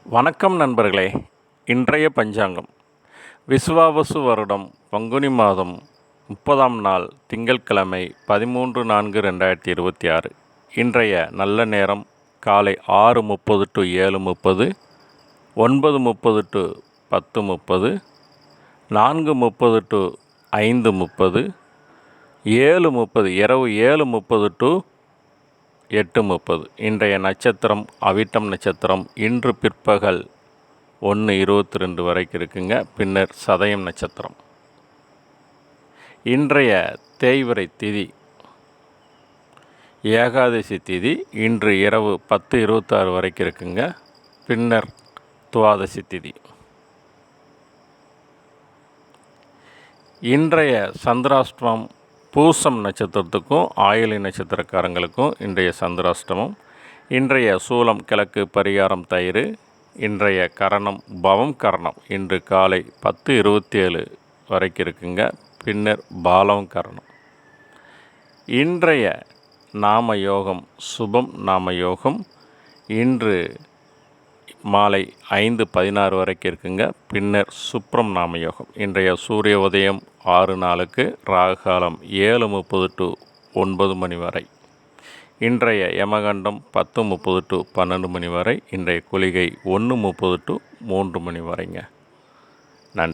வணக்கம் நண்பர்களே. இன்றைய பஞ்சாங்கம் விசுவாவசு வருடம் பங்குனி மாதம் 30ஆம் நாள் திங்கட்கிழமை 13/4/2026. இன்றைய நல்ல நேரம் காலை 6:30 to 7:30, 9:30 to 10:30, 4:30 to 5:30, 7:30 இரவு 7:30 to 8:30. இன்றைய நட்சத்திரம் அவிட்டம் நட்சத்திரம். இன்று பிற்பகல் 1:22 வரைக்கும் இருக்குங்க. பின்னர் சதயம் நட்சத்திரம். இன்றைய தேய்விரை திதி ஏகாதசி திதி. இன்று இரவு 10:26 வரைக்கும் இருக்குங்க. பின்னர் துவாதசி திதி. இன்றைய சந்திராஷ்டமம் பூசம் நட்சத்திரத்துக்கும் ஆயிலி நட்சத்திரக்காரங்களுக்கும் இன்றைய சந்திராஷ்டமம். இன்றைய சூலம் கிழக்கு, பரிகாரம் தயிர். இன்றைய கரணம் பவம் கரணம். இன்று காலை 10:27 வரைக்கும் இருக்குங்க. பின்னர் பாலவம் கரணம். இன்றைய நாம யோகம் சுபம் நாம யோகம். இன்று மாலை 5:16 வரைக்கும் இருக்குங்க. பின்னர் சுப்ரம் நாம யோகம். இன்றைய சூரிய உதயம் 6:04, ராகுகாலம் 7:30 to 9 மணி வரை. இன்றைய யமகண்டம் 10:30 to 12 மணி வரை. இன்றைய குளிகை 1:30 to 3 மணி வரைங்க. நன்றி.